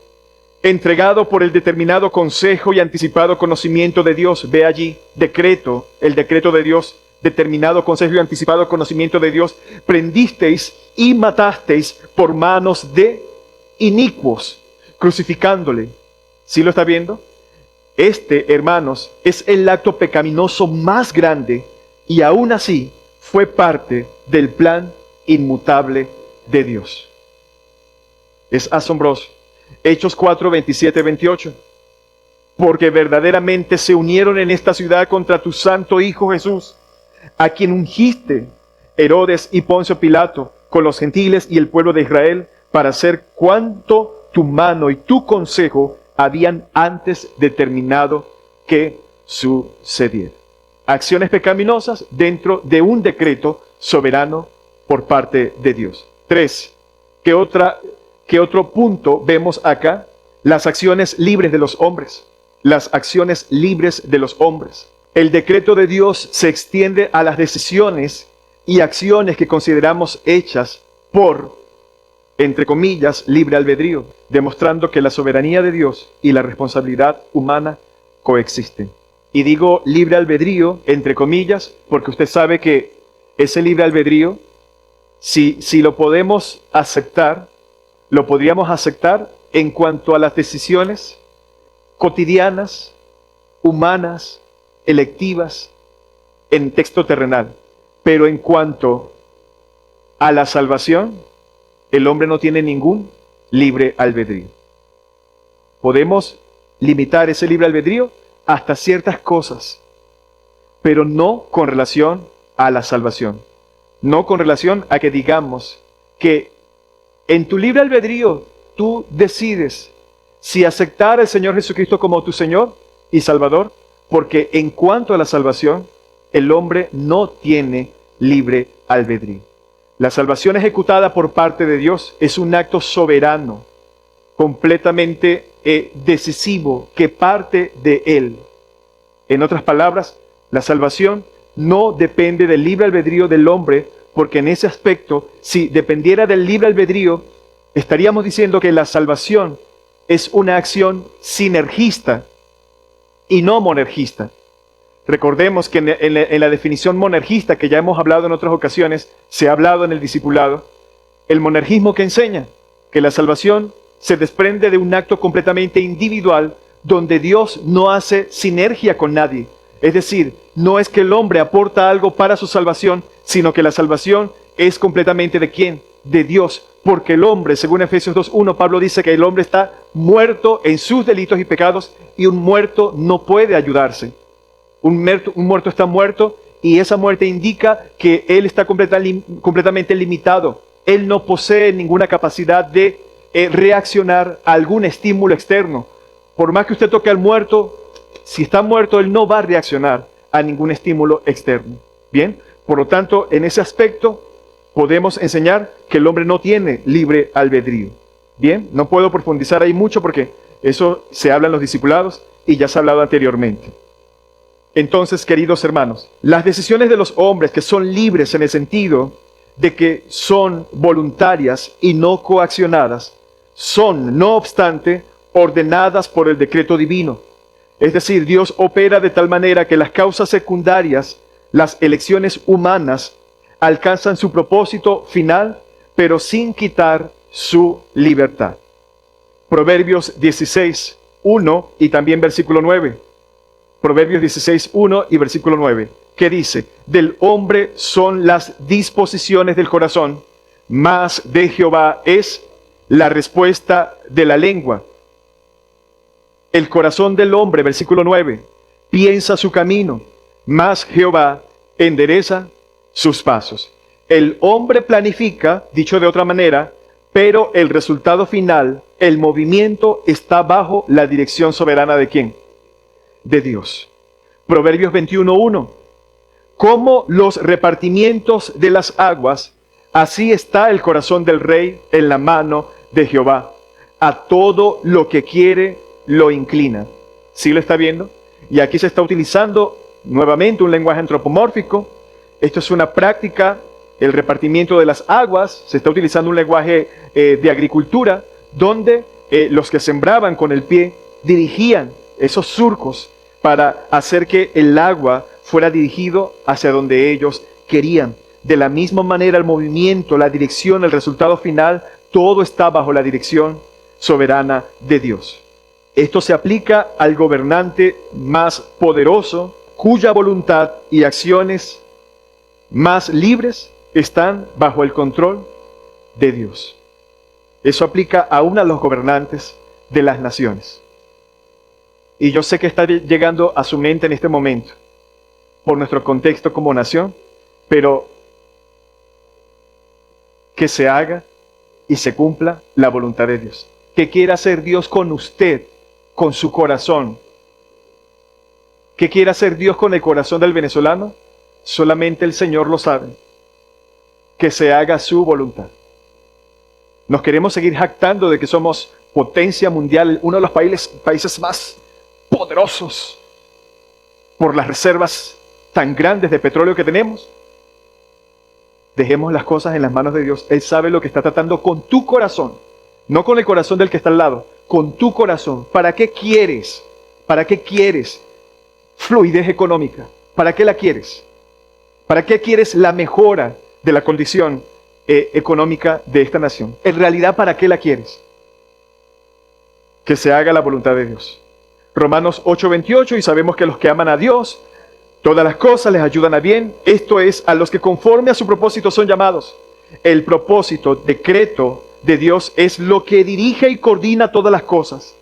entregado por el determinado consejo y anticipado conocimiento de Dios. Ve allí, decreto, el decreto de Dios, determinado consejo y anticipado conocimiento de Dios. Prendisteis y matasteis por manos de inicuos, crucificándole. ¿Sí lo está viendo? Este, hermanos, es el acto pecaminoso más grande y aún así fue parte del plan inmutable de Dios. Es asombroso. Hechos 4, 27, 28. Porque verdaderamente se unieron en esta ciudad contra tu santo Hijo Jesús, a quien ungiste Herodes y Poncio Pilato con los gentiles y el pueblo de Israel, para hacer cuanto tu mano y tu consejo habían antes determinado que sucediera. Acciones pecaminosas dentro de un decreto soberano por parte de Dios. 3. ¿Qué otro punto vemos acá? Las acciones libres de los hombres. Las acciones libres de los hombres. El decreto de Dios se extiende a las decisiones y acciones que consideramos hechas por, entre comillas, libre albedrío, demostrando que la soberanía de Dios y la responsabilidad humana coexisten. Y digo libre albedrío, entre comillas, porque usted sabe que ese libre albedrío, si lo podemos aceptar, lo podríamos aceptar en cuanto a las decisiones cotidianas, humanas, electivas, en texto terrenal. Pero en cuanto a la salvación, el hombre no tiene ningún libre albedrío. Podemos limitar ese libre albedrío hasta ciertas cosas, pero no con relación a la salvación. No con relación a que digamos que en tu libre albedrío tú decides si aceptar al Señor Jesucristo como tu Señor y Salvador, porque en cuanto a la salvación, el hombre no tiene libre albedrío. La salvación ejecutada por parte de Dios es un acto soberano, completamente decisivo, que parte de Él. En otras palabras, la salvación no depende del libre albedrío del hombre, porque en ese aspecto, si dependiera del libre albedrío, estaríamos diciendo que la salvación es una acción sinergista y no monergista. Recordemos que en la definición monergista, que ya hemos hablado en otras ocasiones, se ha hablado en el discipulado, el monergismo que enseña que la salvación se desprende de un acto completamente individual, donde Dios no hace sinergia con nadie. Es decir, no es que el hombre aporta algo para su salvación, sino que la salvación es completamente ¿de quién? De Dios. Porque el hombre, según Efesios 2:1, Pablo dice que el hombre está muerto en sus delitos y pecados, y un muerto no puede ayudarse. Un muerto está muerto, y esa muerte indica que él está completamente limitado. Él no posee ninguna capacidad de reaccionar a algún estímulo externo. Por más que usted toque al muerto, si está muerto, él no va a reaccionar a ningún estímulo externo. Bien, por lo tanto, en ese aspecto podemos enseñar que el hombre no tiene libre albedrío. Bien, no puedo profundizar ahí mucho porque eso se habla en los discipulados y ya se ha hablado anteriormente. Entonces, queridos hermanos, las decisiones de los hombres que son libres en el sentido de que son voluntarias y no coaccionadas, son, no obstante, ordenadas por el decreto divino. Es decir, Dios opera de tal manera que las causas secundarias, las elecciones humanas, alcanzan su propósito final, pero sin quitar su libertad. Proverbios 16, 1 y también versículo 9. Proverbios 16, 1 y versículo 9. ¿Qué dice? Del hombre son las disposiciones del corazón, mas de Jehová es la respuesta de la lengua. El corazón del hombre, versículo 9, piensa su camino, mas Jehová endereza sus pasos. El hombre planifica, dicho de otra manera, pero el resultado final, el movimiento, está bajo la dirección soberana ¿de quién? De Dios. Proverbios 21:1. Como los repartimientos de las aguas, así está el corazón del rey en la mano de Jehová. A todo lo que quiere lo inclina. ¿Sí lo está viendo? Y aquí se está utilizando nuevamente un lenguaje antropomórfico. Esto es una práctica, el repartimiento de las aguas. Se está utilizando un lenguaje de agricultura, donde los que sembraban con el pie dirigían esos surcos para hacer que el agua fuera dirigido hacia donde ellos querían. De la misma manera, el movimiento, la dirección, el resultado final, todo está bajo la dirección soberana de Dios. Esto se aplica al gobernante más poderoso, cuya voluntad y acciones más libres están bajo el control de Dios. Eso aplica aún a los gobernantes de las naciones. Y yo sé que está llegando a su mente en este momento, por nuestro contexto como nación, pero que se haga y se cumpla la voluntad de Dios. ¿Qué quiere hacer Dios con usted, con su corazón? ¿Qué quiere hacer Dios con el corazón del venezolano? Solamente el Señor lo sabe. Que se haga su voluntad. Nos queremos seguir jactando de que somos potencia mundial, uno de los países más poderosos por las reservas tan grandes de petróleo que tenemos. Dejemos las cosas en las manos de Dios. Él sabe lo que está tratando con tu corazón, no con el corazón del que está al lado, con tu corazón. ¿Para qué quieres? ¿Para qué quieres fluidez económica? ¿Para qué la quieres? ¿Para qué quieres la mejora de la condición económica de esta nación? En realidad, ¿para qué la quieres? Que se haga la voluntad de Dios. Romanos 8:28, y sabemos que los que aman a Dios, todas las cosas les ayudan a bien. Esto es, a los que conforme a su propósito son llamados. El propósito, decreto de Dios es lo que dirige y coordina todas las cosas,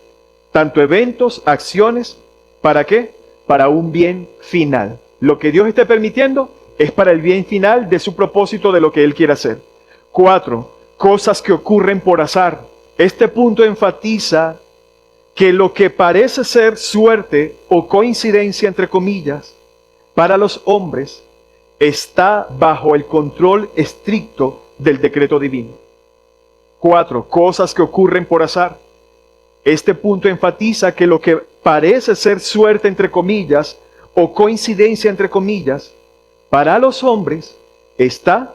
tanto eventos, acciones. ¿Para qué? Para un bien final. Lo que Dios esté permitiendo es para el bien final de su propósito, de lo que Él quiere hacer. 4. Cosas que ocurren por azar. Este punto enfatiza que lo que parece ser suerte o coincidencia, entre comillas, para los hombres, está bajo el control estricto del decreto divino. 4. Cosas que ocurren por azar. Este punto enfatiza que lo que parece ser suerte, entre comillas, o coincidencia, entre comillas, para los hombres, está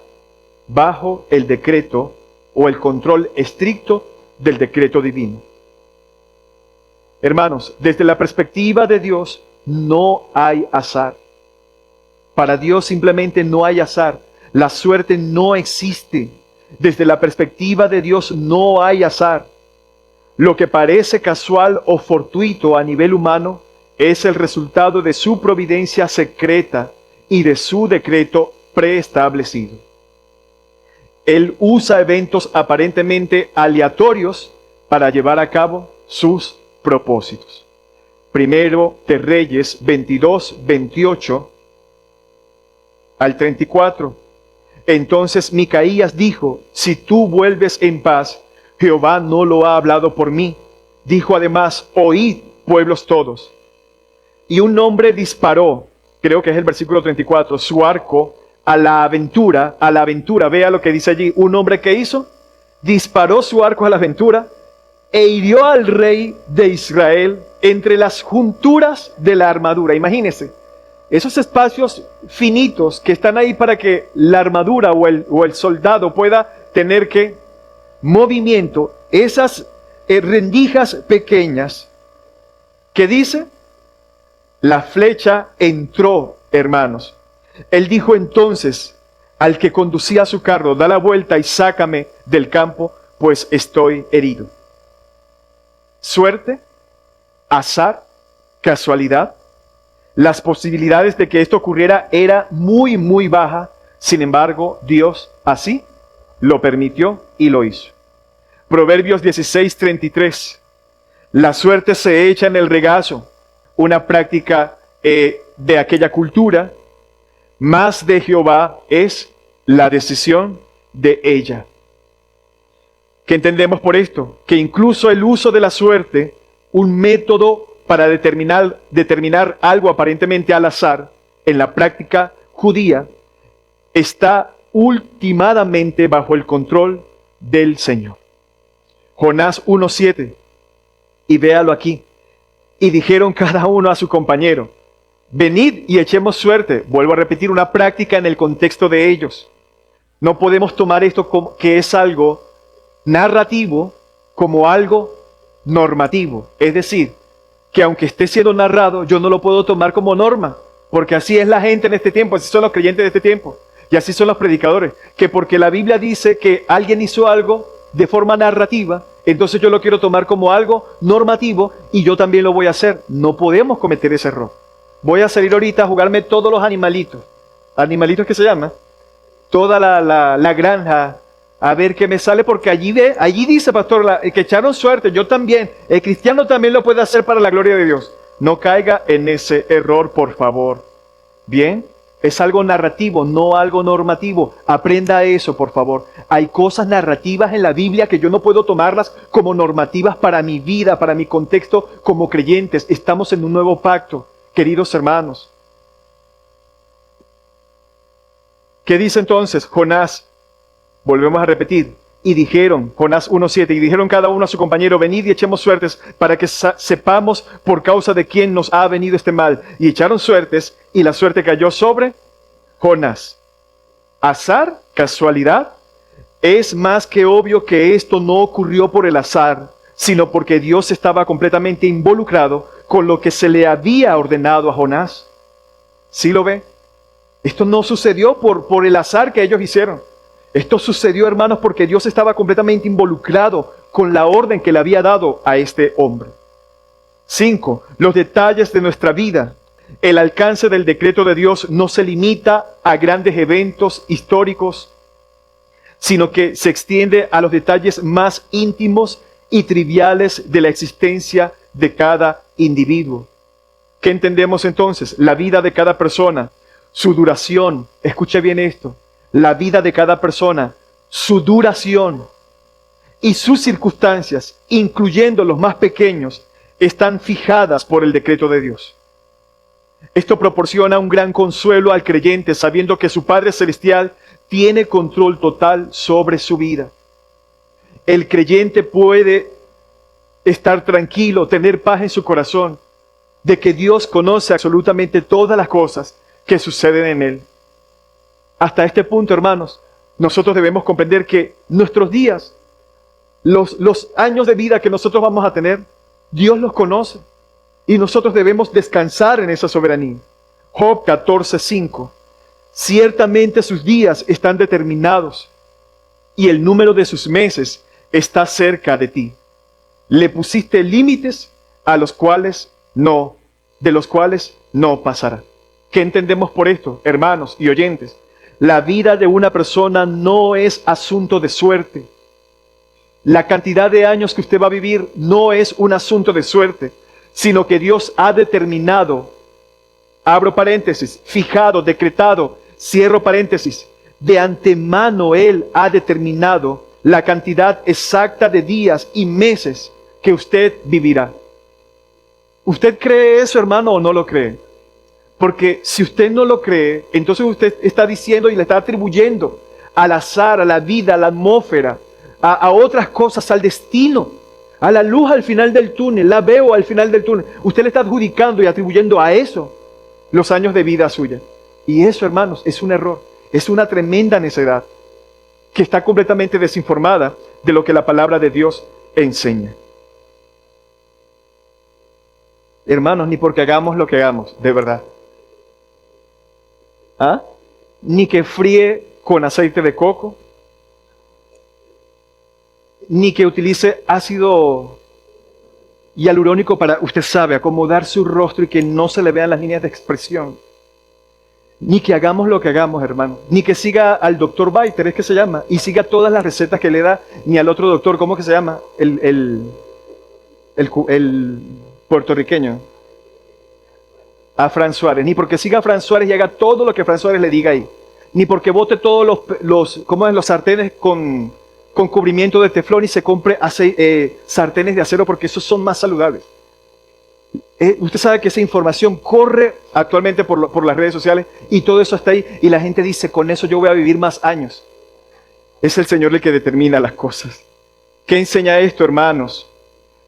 bajo el decreto o el control estricto del decreto divino. Hermanos, desde la perspectiva de Dios, no hay azar. Para Dios simplemente no hay azar. La suerte no existe. Desde la perspectiva de Dios no hay azar. Lo que parece casual o fortuito a nivel humano es el resultado de su providencia secreta y de su decreto preestablecido. Él usa eventos aparentemente aleatorios para llevar a cabo sus propósitos. Primero de Reyes 22, 28 al 34. Entonces Micaías dijo: si tú vuelves en paz, Jehová no lo ha hablado por mí. Dijo además: oíd, pueblos todos. Y un hombre disparó, creo que es el versículo 34, su arco a la aventura, vea lo que dice allí. Un hombre que hizo, disparó su arco a la aventura e hirió al rey de Israel entre las junturas de la armadura. Imagínense, esos espacios finitos que están ahí para que la armadura o el soldado pueda tener movimiento, esas rendijas pequeñas. ¿Qué dice? La flecha entró, hermanos. Él dijo entonces al que conducía su carro, da la vuelta y sácame del campo, pues estoy herido. Suerte, azar, casualidad. Las posibilidades de que esto ocurriera era muy, muy baja. Sin embargo, Dios así lo permitió y lo hizo. Proverbios 16:33. La suerte se echa en el regazo, una práctica de aquella cultura. Más de Jehová es la decisión de ella. ¿Qué entendemos por esto? Que incluso el uso de la suerte, un método para determinar algo aparentemente al azar, en la práctica judía, está ultimadamente bajo el control del Señor. Jonás 1:7, y véalo aquí. Y dijeron cada uno a su compañero, venid y echemos suerte. Vuelvo a repetir, una práctica en el contexto de ellos. No podemos tomar esto como que es algo narrativo como algo normativo. Es decir, que aunque esté siendo narrado, yo no lo puedo tomar como norma, porque así es la gente en este tiempo, así son los creyentes de este tiempo, y así son los predicadores, que porque la Biblia dice que alguien hizo algo de forma narrativa, entonces yo lo quiero tomar como algo normativo y yo también lo voy a hacer. No podemos cometer ese error. Voy a salir ahorita a jugarme todos los animalitos. ¿Animalitos que se llama? Toda la granja, a ver qué me sale, porque allí dice, pastor, que echaron suerte. Yo también. El cristiano también lo puede hacer para la gloria de Dios. No caiga en ese error, por favor. Bien, es algo narrativo, no algo normativo. Aprenda eso, por favor. Hay cosas narrativas en la Biblia que yo no puedo tomarlas como normativas para mi vida, para mi contexto como creyentes. Estamos en un nuevo pacto, queridos hermanos. ¿Qué dice entonces Jonás? Volvemos a repetir. Y dijeron, Jonás 1:7, y dijeron cada uno a su compañero, venid y echemos suertes para que sepamos por causa de quién nos ha venido este mal. Y echaron suertes, y la suerte cayó sobre Jonás. ¿Azar? ¿Casualidad? Es más que obvio que esto no ocurrió por el azar, sino porque Dios estaba completamente involucrado con lo que se le había ordenado a Jonás. ¿Sí lo ve? Esto no sucedió por el azar que ellos hicieron. Esto sucedió, hermanos, porque Dios estaba completamente involucrado con la orden que le había dado a este hombre. 5. Los detalles de nuestra vida. El alcance del decreto de Dios no se limita a grandes eventos históricos, sino que se extiende a los detalles más íntimos y triviales de la existencia de cada individuo. ¿Qué entendemos entonces? La vida de cada persona, su duración. Escuche bien esto. La vida de cada persona, su duración y sus circunstancias, incluyendo los más pequeños, están fijadas por el decreto de Dios. Esto proporciona un gran consuelo al creyente, sabiendo que su Padre Celestial tiene control total sobre su vida. El creyente puede estar tranquilo, tener paz en su corazón, de que Dios conoce absolutamente todas las cosas que suceden en él. Hasta este punto, hermanos, nosotros debemos comprender que nuestros días, los años de vida que nosotros vamos a tener, Dios los conoce y nosotros debemos descansar en esa soberanía. Job 14:5. Ciertamente sus días están determinados y el número de sus meses está cerca de ti. Le pusiste límites de los cuales no pasará. ¿Qué entendemos por esto, hermanos y oyentes? La vida de una persona no es asunto de suerte. La cantidad de años que usted va a vivir no es un asunto de suerte, sino que Dios ha determinado, abro paréntesis, fijado, decretado, cierro paréntesis, de antemano Él ha determinado la cantidad exacta de días y meses que usted vivirá. ¿Usted cree eso, hermano, o no lo cree? Porque si usted no lo cree, entonces usted está diciendo y le está atribuyendo al azar, a la vida, a la atmósfera, a otras cosas, al destino, a la luz al final del túnel, la veo al final del túnel. Usted le está adjudicando y atribuyendo a eso los años de vida suya. Y eso, hermanos, es un error, es una tremenda necedad que está completamente desinformada de lo que la palabra de Dios enseña. Hermanos, ni porque hagamos lo que hagamos, de verdad. ¿Ah? Ni que fríe con aceite de coco, ni que utilice ácido hialurónico para, usted sabe, acomodar su rostro y que no se le vean las líneas de expresión. Ni que hagamos lo que hagamos, hermano. Ni que siga al doctor Biter, es que se llama, y siga todas las recetas que le da, ni al otro doctor, ¿cómo que se llama? El puertorriqueño. A Fran Suárez. Ni porque siga a Fran Suárez y haga todo lo que Fran Suárez le diga ahí. Ni porque bote todos los sartenes con cubrimiento de teflón y se compre sartenes de acero porque esos son más saludables. Usted sabe que esa información corre actualmente por las redes sociales y todo eso está ahí y la gente dice, con eso yo voy a vivir más años. Es el Señor el que determina las cosas. ¿Qué enseña esto, hermanos?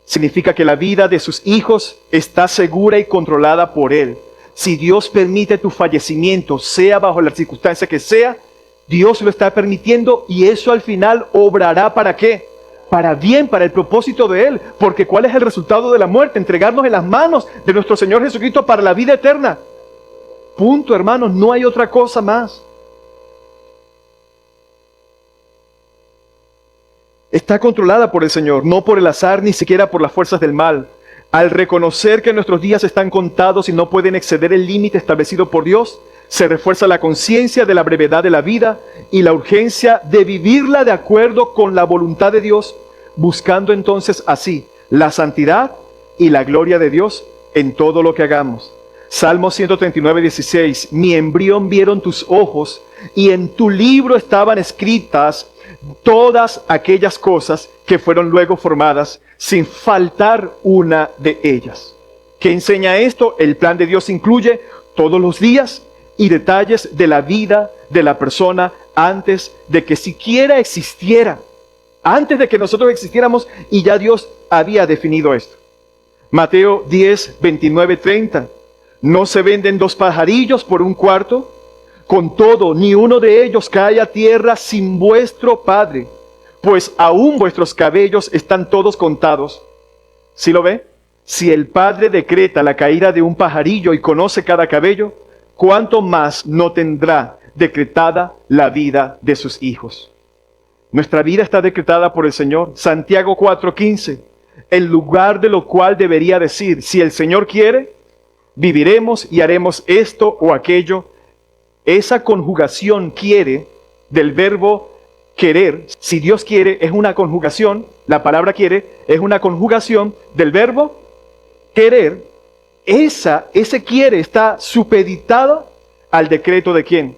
Significa que la vida de sus hijos está segura y controlada por Él. Si Dios permite tu fallecimiento, sea bajo la circunstancia que sea, Dios lo está permitiendo y eso al final obrará ¿para qué? Para bien, para el propósito de Él. Porque ¿cuál es el resultado de la muerte? Entregarnos en las manos de nuestro Señor Jesucristo para la vida eterna. Punto, hermanos, no hay otra cosa más. Está controlada por el Señor, no por el azar, ni siquiera por las fuerzas del mal. Al reconocer que nuestros días están contados y no pueden exceder el límite establecido por Dios, se refuerza la conciencia de la brevedad de la vida y la urgencia de vivirla de acuerdo con la voluntad de Dios, buscando entonces así la santidad y la gloria de Dios en todo lo que hagamos. Salmo 139, 16. Mi embrión vieron tus ojos y en tu libro estaban escritas todas aquellas cosas que fueron luego formadas, sin faltar una de ellas. ¿Qué enseña esto? El plan de Dios incluye todos los días y detalles de la vida de la persona antes de que siquiera existiera, antes de que nosotros existiéramos, y ya Dios había definido esto. Mateo 10, 29, 30. ¿No se venden 2 pajarillos por un cuarto? Con todo, ni uno de ellos cae a tierra sin vuestro Padre, pues aún vuestros cabellos están todos contados. ¿Sí lo ve? Si el Padre decreta la caída de un pajarillo y conoce cada cabello, ¿cuánto más no tendrá decretada la vida de sus hijos? Nuestra vida está decretada por el Señor. Santiago 4:15, en lugar de lo cual debería decir, si el Señor quiere, viviremos y haremos esto o aquello. Esa conjugación quiere del verbo querer, si Dios quiere, es una conjugación, la palabra quiere es una conjugación del verbo querer. Ese quiere está supeditado al decreto de ¿quién?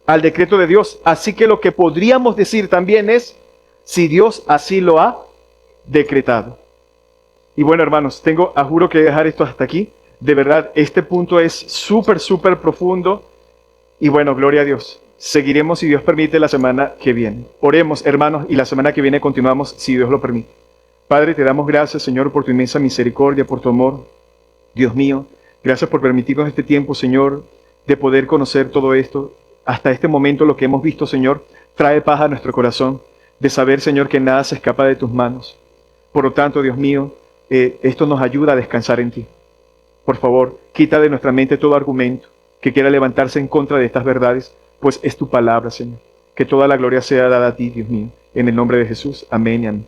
Al decreto de Dios. Así que lo que podríamos decir también es, si Dios así lo ha decretado. Y bueno, hermanos, juro que dejar esto hasta aquí. De verdad, este punto es súper profundo. Y bueno, gloria a Dios. Seguiremos, si Dios permite, la semana que viene. Oremos, hermanos, y la semana que viene continuamos, si Dios lo permite. Padre, te damos gracias, Señor, por tu inmensa misericordia, por tu amor. Dios mío, gracias por permitirnos este tiempo, Señor, de poder conocer todo esto. Hasta este momento lo que hemos visto, Señor, trae paz a nuestro corazón, de saber, Señor, que nada se escapa de tus manos. Por lo tanto, Dios mío, esto nos ayuda a descansar en ti. Por favor, quita de nuestra mente todo argumento que quiera levantarse en contra de estas verdades, pues es tu palabra, Señor. Que toda la gloria sea dada a ti, Dios mío. En el nombre de Jesús. Amén y amén.